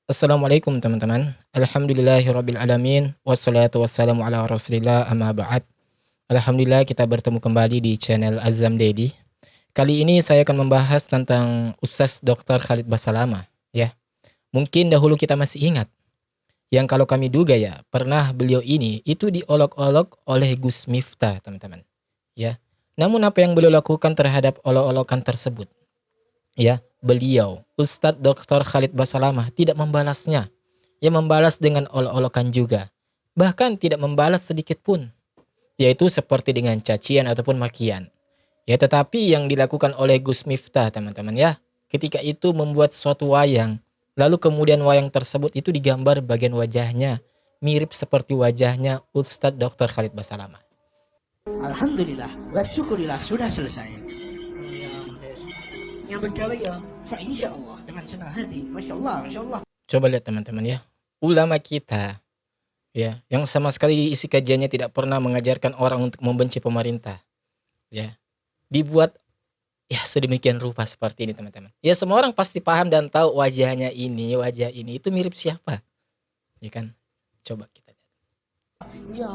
Assalamualaikum teman-teman. Alhamdulillahirrabbilalamin. Wassalatu wassalamu ala rasulillah amma ba'd. Alhamdulillah kita bertemu kembali di channel Azam Daily. Kali ini saya akan membahas tentang Ustaz Dr. Khalid Basalamah. Ya, mungkin dahulu kita masih ingat. Yang kalau kami duga ya, pernah beliau ini itu diolok-olok oleh Gus Miftah teman-teman. Ya, namun apa yang beliau lakukan terhadap olok-olokan tersebut? Ya, beliau Ustadz Dr. Khalid Basalamah tidak membalasnya. Ia membalas dengan olok-olokan juga. Bahkan tidak membalas sedikit pun. Yaitu seperti dengan cacian ataupun makian. Ya, tetapi yang dilakukan oleh Gus Miftah teman-teman ya, ketika itu membuat suatu wayang, lalu kemudian wayang tersebut itu digambar bagian wajahnya mirip seperti wajahnya Ustadz Dr. Khalid Basalamah. Alhamdulillah wa syukurillah sudah selesai. Yang bergawe ya, fa insyaallah dengan senang hati. Masya Allah. Coba lihat teman-teman ya, ulama kita ya, yang sama sekali di isi kajiannya tidak pernah mengajarkan orang untuk membenci pemerintah. Ya, dibuat ya sedemikian rupa seperti ini teman-teman. Ya, semua orang pasti paham dan tahu wajah ini itu mirip siapa. Ya kan? Coba kita lihat. Ya.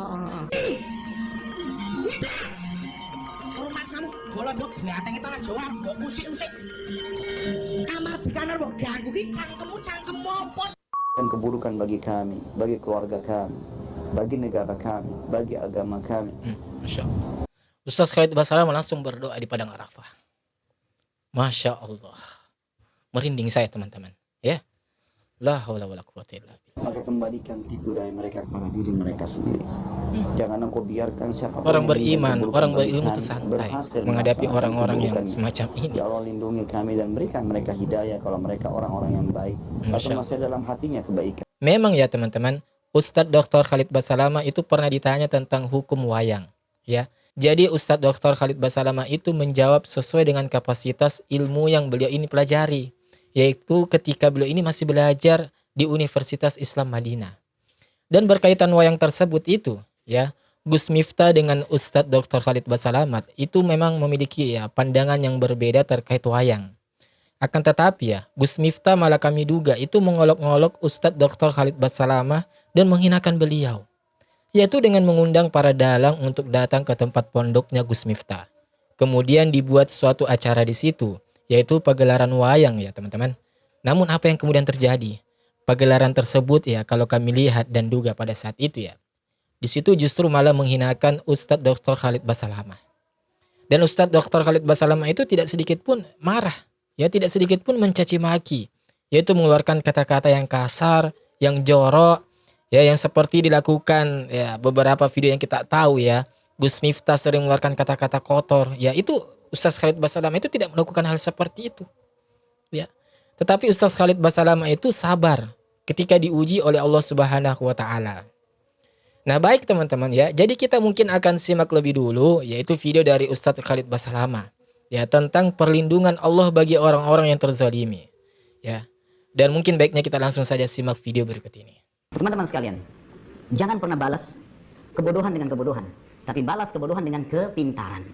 Rumah kamu bola mbok bateng itu nang Jawa mbok usik-usik. Kamar di kamar mbok ganggu ki cangkemmu apa? Dan keburukan bagi kami, bagi keluarga kami, bagi negara kami, bagi agama kami. Masya Allah. Ustaz Khalid Basalamah langsung berdoa di padang Arafah. Masya Allah. Merinding saya teman-teman. Ya. La haula wala quwwata illa billah. Maka kembalikan tipu daya mereka kepada diri mereka sendiri. Jangan engkau biarkan siapapun Orang yang beriman, keburukan orang bagi berilmu kami itu santai berhasil menghadapi melaksanakan orang-orang yang keburukan. semacam ini. Ya Allah, lindungi kami dan berikan mereka hidayah kalau mereka orang-orang yang baik atau Masya masih dalam hatinya kebaikan. Memang ya teman-teman, Ustadz Dr. Khalid Basalamah itu pernah ditanya tentang hukum wayang. Ya, jadi Ustadz Dr. Khalid Basalamah itu menjawab sesuai dengan kapasitas ilmu yang beliau ini pelajari. Yaitu ketika beliau ini masih belajar di Universitas Islam Madinah. Dan berkaitan wayang tersebut itu, ya, Gus Miftah dengan Ustadz Dr. Khalid Basalamah itu memang memiliki ya pandangan yang berbeda terkait wayang. Akan tetapi ya, Gus Miftah malah kami duga itu mengolok-ngolok Ustadz Dr. Khalid Basalamah dan menghinakan beliau. Yaitu dengan mengundang para dalang untuk datang ke tempat pondoknya Gus Miftah. Kemudian dibuat suatu acara di situ, yaitu pagelaran wayang ya teman-teman. Namun apa yang kemudian terjadi? Pagelaran tersebut ya kalau kami lihat dan duga pada saat itu ya, di situ justru malah menghinakan Ustadz Dr. Khalid Basalamah. Dan Ustadz Dr. Khalid Basalamah itu tidak sedikit pun marah. Ya, tidak sedikit pun mencaci maki, yaitu mengeluarkan kata-kata yang kasar, yang jorok, ya, yang seperti dilakukan ya beberapa video yang kita tahu ya. Gus Miftah sering mengeluarkan kata-kata kotor, ya itu Ustaz Khalid Basalamah itu tidak melakukan hal seperti itu. Ya. Tetapi Ustaz Khalid Basalamah itu sabar ketika diuji oleh Allah Subhanahu wa taala. Nah, baik teman-teman ya. Jadi kita mungkin akan simak lebih dulu yaitu video dari Ustaz Khalid Basalamah. Ya, tentang perlindungan Allah bagi orang-orang yang terzalimi. Ya. Dan mungkin baiknya kita langsung saja simak video berikut ini. Teman-teman sekalian, jangan pernah balas kebodohan dengan kebodohan, tapi balas kebodohan dengan kepintaran.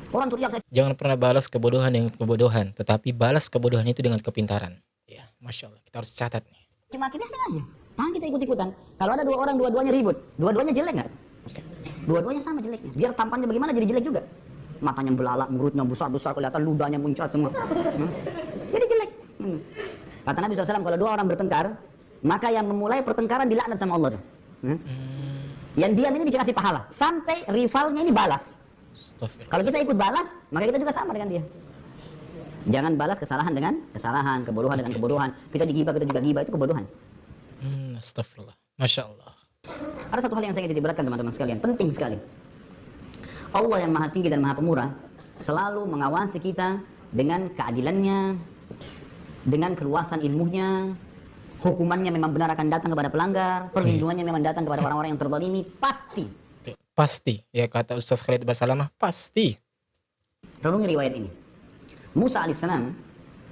Orang teriak, Jangan pernah balas kebodohan dengan kebodohan, tetapi balas kebodohan itu dengan kepintaran. Ya, Masya Allah, kita harus catat nih. cuma biarin aja. Jangan kita ikut-ikutan. Kalau ada dua orang, dua-duanya ribut, dua-duanya jelek nggak? Dua-duanya sama jeleknya. Biar tampannya bagaimana jadi jelek juga. Matanya belalak, mulutnya besar-besar, kelihatan ludahnya muncrat semua. Jadi jelek. Kata Nabi SAW, kalau dua orang bertengkar, maka yang memulai pertengkaran dilaknat sama Allah tuh. Yang diam ini dikasih pahala sampai rivalnya ini balas. Kalau kita ikut balas, maka kita juga sama dengan dia. Jangan balas kesalahan dengan kesalahan, kebodohan dengan kebodohan. Kita digibah, kita juga gibah, itu kebodohan. Astagfirullah. Masya Allah. Ada satu hal yang saya ingin beratkan teman-teman sekalian, penting sekali. Allah yang maha tinggi dan maha pemurah selalu mengawasi kita dengan keadilannya, dengan keluasan ilmunya. Hukumannya memang benar akan datang kepada pelanggar, perlindungannya memang datang kepada orang-orang yang terzalimi, pasti. Pasti, ya kata Ustaz Khalid Basalamah, pasti. Renungi riwayat ini. Musa alaihissalam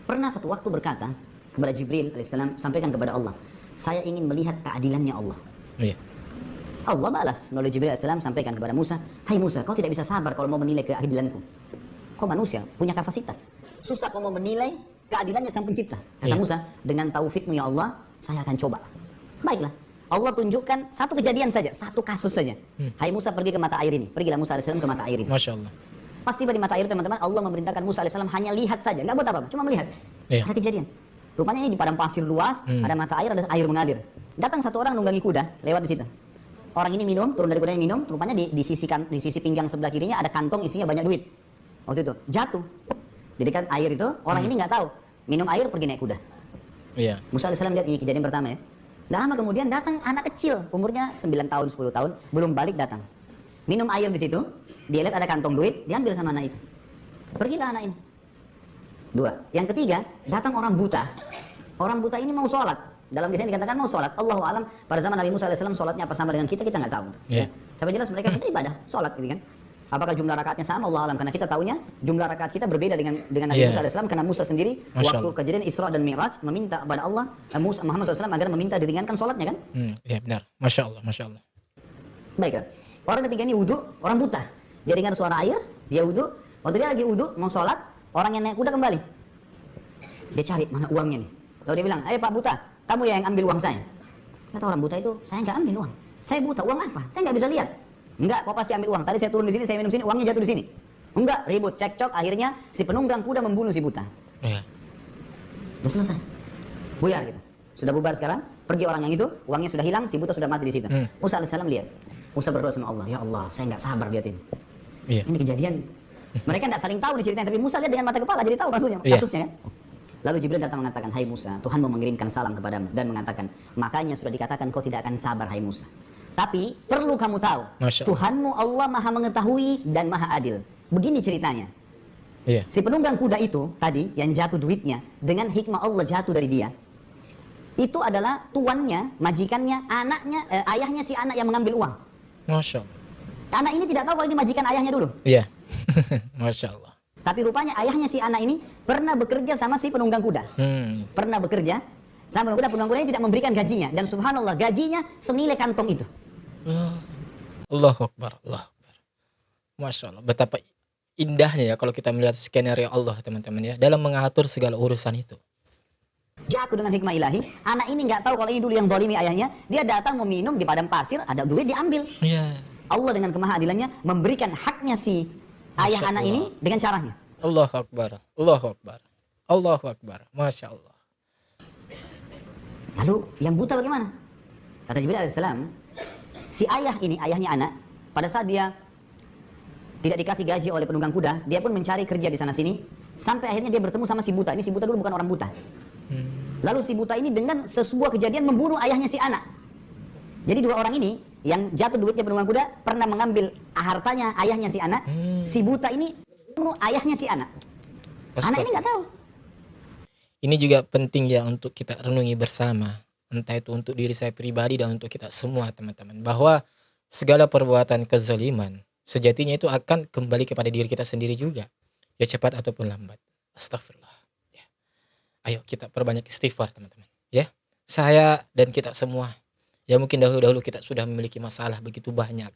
pernah satu waktu berkata kepada Jibril alaihissalam, sampaikan kepada Allah, saya ingin melihat keadilannya Allah. Iya. Allah balas melalui Jibril alaihissalam, sampaikan kepada Musa, hai Musa, kau tidak bisa sabar kalau mau menilai keadilanku. Kau manusia, punya kapasitas. Susah kau mau menilai keadilannya sang pencipta. Kata Musa, dengan taufikmu ya Allah, saya akan coba. Baiklah. Allah tunjukkan satu kejadian saja, satu kasus saja. Hai Musa, pergi ke mata air ini. Pergilah Musa AS ke mata air ini. Masya Allah. Pas tiba di mata air teman-teman, Allah memerintahkan Musa AS hanya lihat saja, nggak buat apa-apa, cuma melihat. Iya. Ada kejadian. Rupanya ini di padang pasir luas, ada mata air, ada air mengalir. Datang satu orang nunggangi kuda, lewat di situ. Orang ini minum, turun dari kudanya minum, rupanya di sisi pinggang sebelah kirinya ada kantong isinya banyak duit. Waktu itu jatuh. Jadi kan air itu, orang ini nggak tahu. Minum air pergi naik kuda. Iya. Musa AS lihat ini kejadian pertama ya. Nggak lama kemudian datang anak kecil, umurnya 9 tahun, 10 tahun, belum balik datang. Minum air di situ, dia lihat ada kantong duit, diambil sama anak itu. Pergilah anak ini. 2. Yang ketiga, datang orang buta. Orang buta ini mau sholat. Dalam kisah dikatakan mau sholat. Allahu alam, pada zaman Nabi Musa AS sholatnya apa sama dengan kita nggak tahu. Yeah. Tapi jelas mereka beribadah, sholat gitu kan. Apakah jumlah rakaatnya sama? Allah alam, karena kita tahunya jumlah rakaat kita berbeda dengan Nabi Musa AS, karena Musa sendiri Masya waktu Allah. kejadian Isra dan Mi'raj meminta kepada Allah Muhammad SAW agar meminta diringankan sholatnya kan? Iya benar. Masya Allah, Masya Allah. Baiklah. Orang ketiga ini wudhu, orang buta. Dia dengar suara air, dia wudhu. Waktu dia lagi wudhu, mau sholat, orang yang naik kuda kembali. Dia cari mana uangnya nih. Lalu dia bilang, ayo Pak Buta, kamu yang ambil uang saya. Kata orang buta itu, saya nggak ambil uang. Saya buta, uang apa? Saya nggak bisa lihat. Enggak, kau pasti ambil uang. Tadi saya turun di sini, saya minum sini, uangnya jatuh di sini. Enggak, ribut, cekcok. Akhirnya si penunggang kuda membunuh si buta. Iya. Sudah selesai. Buyar gitu. Sudah bubar sekarang. Pergi orang yang itu, uangnya sudah hilang, si buta sudah mati di situ. Musa AS lihat. Musa berdoa sama Allah, ya Allah, saya nggak sabar lihat ini. Iya. Ini kejadian. Mereka nggak saling tahu nih ceritanya, tapi Musa lihat dengan mata kepala, jadi tahu kasusnya. Iya. Kasusnya kan. Lalu Jibril datang mengatakan, hai Musa, Tuhan mau mengirimkan salam kepadamu dan mengatakan, makanya sudah dikatakan kau tidak akan sabar, hai Musa. Tapi perlu kamu tahu, Masya Allah. Tuhanmu Allah maha mengetahui dan maha adil. Begini ceritanya. Iya. Si penunggang kuda itu tadi yang jatuh duitnya dengan hikmah Allah jatuh dari dia. Itu adalah tuannya, majikannya, anaknya, ayahnya si anak yang mengambil uang. Masya Allah. Anak ini tidak tahu kalau ini majikan ayahnya dulu. Iya. Masya Allah. Tapi rupanya ayahnya si anak ini pernah bekerja sama si penunggang kuda. Pernah bekerja sama penunggang kuda ini tidak memberikan gajinya. Dan subhanallah gajinya senilai kantong itu. Allahu Akbar, Allahu Akbar. Masya Allah. Betapa indahnya ya kalau kita melihat skenario Allah teman-teman ya. Dalam mengatur segala urusan itu. Jatuh dengan hikmah ilahi. Anak ini nggak tahu kalau ini dulu yang zalimi ayahnya. Dia datang mau minum di padang pasir. Ada duit diambil. Iya. Allah dengan kemahadilannya memberikan haknya si ayah Masya anak Allah. ini dengan caranya. Allahu Akbar, Allahu Akbar, Allahu Akbar. Masya Allah. Lalu yang buta bagaimana? Kata Jibril AS, si ayah ini, ayahnya anak, pada saat dia tidak dikasih gaji oleh penunggang kuda, dia pun mencari kerja di sana sini, sampai akhirnya dia bertemu sama si buta. Ini si buta dulu bukan orang buta. Lalu si buta ini dengan sebuah kejadian membunuh ayahnya si anak. Jadi dua orang ini yang jatuh duitnya penunggang kuda pernah mengambil hartanya ayahnya si anak. Si buta ini membunuh ayahnya si anak. Anak ini nggak tahu. Ini juga penting ya untuk kita renungi bersama. Entah itu untuk diri saya pribadi dan untuk kita semua teman-teman. Bahwa segala perbuatan kezaliman sejatinya itu akan kembali kepada diri kita sendiri juga. Ya cepat ataupun lambat. Astagfirullah. Ya. Ayo kita perbanyak istighfar teman-teman. Ya. Saya dan kita semua. Ya mungkin dahulu-dahulu kita sudah memiliki masalah begitu banyak.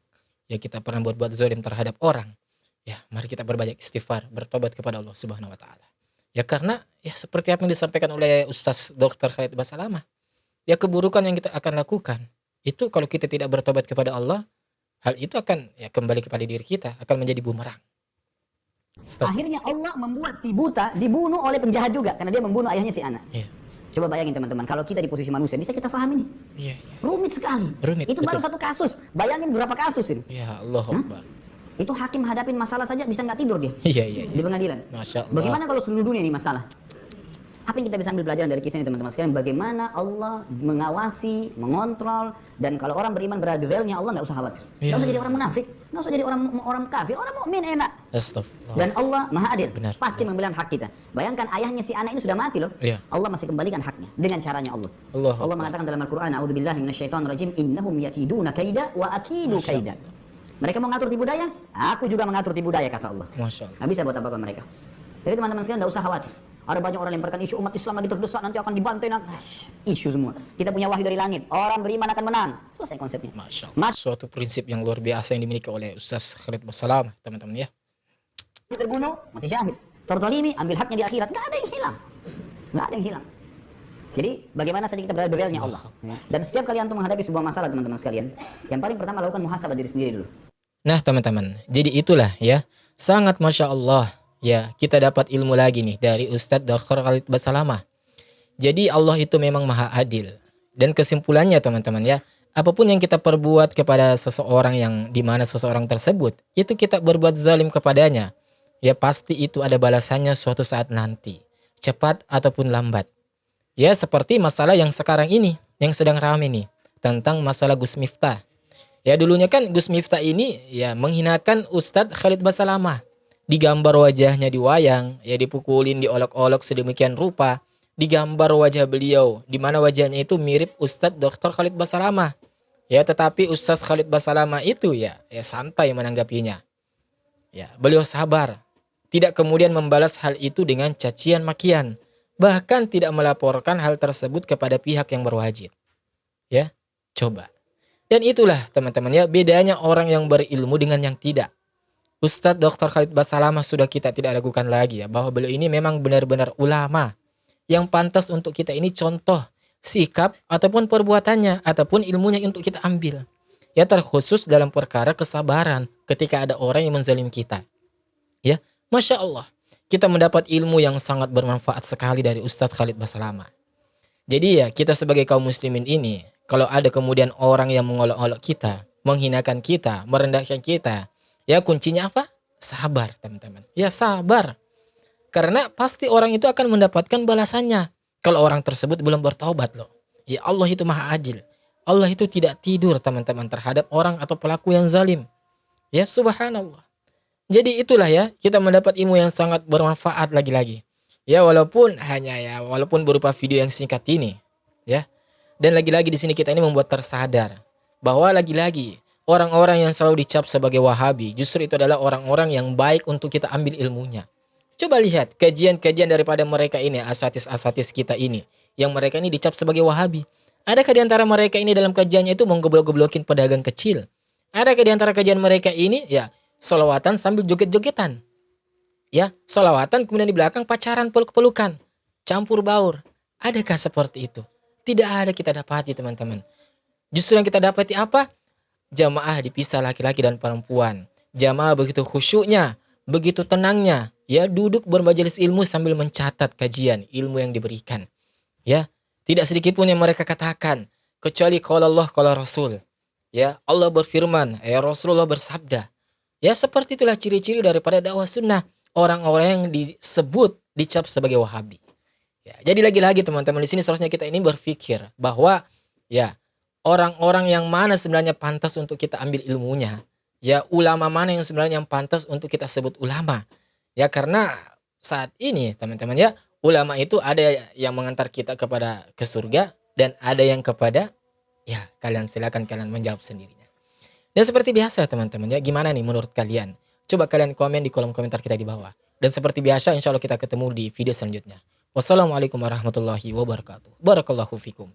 Ya kita pernah buat zalim terhadap orang. Ya mari kita berbanyak istighfar. Bertobat kepada Allah Subhanahu Wa Taala. Ya karena ya seperti apa yang disampaikan oleh Ustaz Dr. Khalid Basalamah. Ya keburukan yang kita akan lakukan. Itu kalau kita tidak bertobat kepada Allah. Hal itu akan ya kembali kepada diri kita. Akan menjadi bumerang. Stop. Akhirnya Allah membuat si buta dibunuh oleh penjahat juga. Karena dia membunuh ayahnya si anak. Iya. Coba bayangin teman-teman. Kalau kita di posisi manusia bisa kita pahami nih. Iya. Rumit sekali. Rumit, Itu baru betul. satu kasus. Bayangin berapa kasus ini. Ya Allah Akbar. Itu hakim hadapin masalah saja bisa nggak tidur dia. Iya iya. Di pengadilan. Masya Allah. Bagaimana kalau seluruh dunia ini masalah? Apa yang kita bisa ambil pelajaran dari kisah ini teman-teman sekalian? Bagaimana Allah mengawasi, mengontrol, dan kalau orang beriman berada di relnya Allah nggak usah khawatir. Nggak usah jadi orang munafik, nggak usah jadi orang kafir, orang mukmin enak. Astagfirullah. Dan Allah Maha Adil, Benar. pasti memberikan hak kita. Bayangkan ayahnya si anak ini sudah mati loh. Iya. Allah masih kembalikan haknya dengan caranya Allah. Allah Allah Akbar. mengatakan dalam Al-Qur'an, "A'udzubillahi minasyaitonirrajim, innahum yakiduna kaida wa akidu Masya kaida." Mereka mau ngatur tipu daya, aku juga mengatur tipu daya kata Allah. Masya Allah. Nggak bisa buat apa-apa mereka. Jadi teman-teman sekalian nggak usah khawatir. Ada banyak orang lemparkan isu umat Islam lagi terdesak nanti akan dibantai isu semua. Kita punya wahyu dari langit. Orang beriman akan menang. Selesai konsepnya. Masya Allah. Suatu prinsip yang luar biasa yang dimiliki oleh Ustaz Khalid Basalamah teman-teman ya. Terbunuh, mati syahid. Tertolimi, ambil haknya di akhirat. Nggak ada yang hilang. Nggak ada yang hilang. Jadi bagaimana saja kita berada di realnya Allah. Dan setiap kali antum menghadapi sebuah masalah teman-teman sekalian, yang paling pertama lakukan muhasabah diri sendiri dulu. Nah teman-teman, jadi itulah ya, sangat Masya Allah ya, kita dapat ilmu lagi nih dari Ustadz Dr. Khalid Basalamah. Jadi Allah itu memang maha adil. Dan kesimpulannya teman-teman ya, apapun yang kita perbuat kepada seseorang yang dimana seseorang tersebut, itu kita berbuat zalim kepadanya, ya pasti itu ada balasannya suatu saat nanti, cepat ataupun lambat. Ya seperti masalah yang sekarang ini, yang sedang ramai nih, tentang masalah Gus Miftah. Ya dulunya kan Gus Miftah ini ya menghinakan Ustadz Khalid Basalamah. Digambar wajahnya di wayang, ya dipukulin, diolok-olok sedemikian rupa. Digambar wajah beliau, di mana wajahnya itu mirip Ustadz Dr. Khalid Basalamah. Ya tetapi Ustadz Khalid Basalamah itu ya santai menanggapinya. Ya beliau sabar. Tidak kemudian membalas hal itu dengan cacian makian. Bahkan tidak melaporkan hal tersebut kepada pihak yang berwajib. Ya, coba. Dan itulah teman-teman ya, bedanya orang yang berilmu dengan yang tidak. Ustadz Dr. Khalid Basalamah sudah kita tidak ragukan lagi ya, bahwa beliau ini memang benar-benar ulama yang pantas untuk kita ini contoh sikap ataupun perbuatannya ataupun ilmunya untuk kita ambil. Ya terkhusus dalam perkara kesabaran ketika ada orang yang menzalim kita. Ya, Masya Allah. Kita mendapat ilmu yang sangat bermanfaat sekali dari Ustadz Khalid Basalamah. Jadi ya kita sebagai kaum muslimin ini, kalau ada kemudian orang yang mengolok-olok kita, menghinakan kita, merendahkan kita, ya kuncinya apa? Sabar teman-teman. Ya sabar. Karena pasti orang itu akan mendapatkan balasannya. Kalau orang tersebut belum bertaubat loh. Ya Allah itu maha adil. Allah itu tidak tidur teman-teman terhadap orang atau pelaku yang zalim. Ya subhanallah. Jadi itulah ya, kita mendapat ilmu yang sangat bermanfaat lagi-lagi. Ya walaupun walaupun berupa video yang singkat ini, ya. Dan lagi-lagi di sini kita ini membuat tersadar bahwa lagi-lagi orang-orang yang selalu dicap sebagai Wahabi, justru itu adalah orang-orang yang baik untuk kita ambil ilmunya. Coba lihat kajian-kajian daripada mereka ini, asatis-asatis kita ini, yang mereka ini dicap sebagai Wahabi. Adakah di antara mereka ini dalam kajiannya itu menggoblok-goblokin pedagang kecil? Adakah di antara kajian mereka ini ya sholawatan sambil joget-jogetan. Ya, sholawatan kemudian di belakang pacaran peluk-pelukan, campur baur. Adakah seperti itu? Tidak ada kita dapati teman-teman. Justru yang kita dapati apa? Jamaah dipisah laki-laki dan perempuan. Jamaah begitu khusyuknya, begitu tenangnya, ya duduk bermajelis ilmu sambil mencatat kajian ilmu yang diberikan. Ya, tidak sedikit pun yang mereka katakan kecuali qala Allah qala Rasul. Ya, Allah berfirman, ya Rasulullah bersabda. Ya seperti itulah ciri-ciri daripada dakwah sunnah. Orang-orang yang disebut, dicap sebagai Wahabi. Ya, jadi lagi-lagi teman-teman di sini seharusnya kita ini berpikir bahwa ya orang-orang yang mana sebenarnya pantas untuk kita ambil ilmunya. Ya ulama mana yang sebenarnya yang pantas untuk kita sebut ulama. Ya karena saat ini teman-teman ya ulama itu ada yang mengantar kita ke surga dan ada yang kepada ya silakan kalian menjawab sendiri. Dan seperti biasa teman-teman ya, gimana nih menurut kalian? Coba kalian komen di kolom komentar kita di bawah. Dan seperti biasa insya Allah kita ketemu di video selanjutnya. Wassalamualaikum warahmatullahi wabarakatuh. Barakallahu fikum.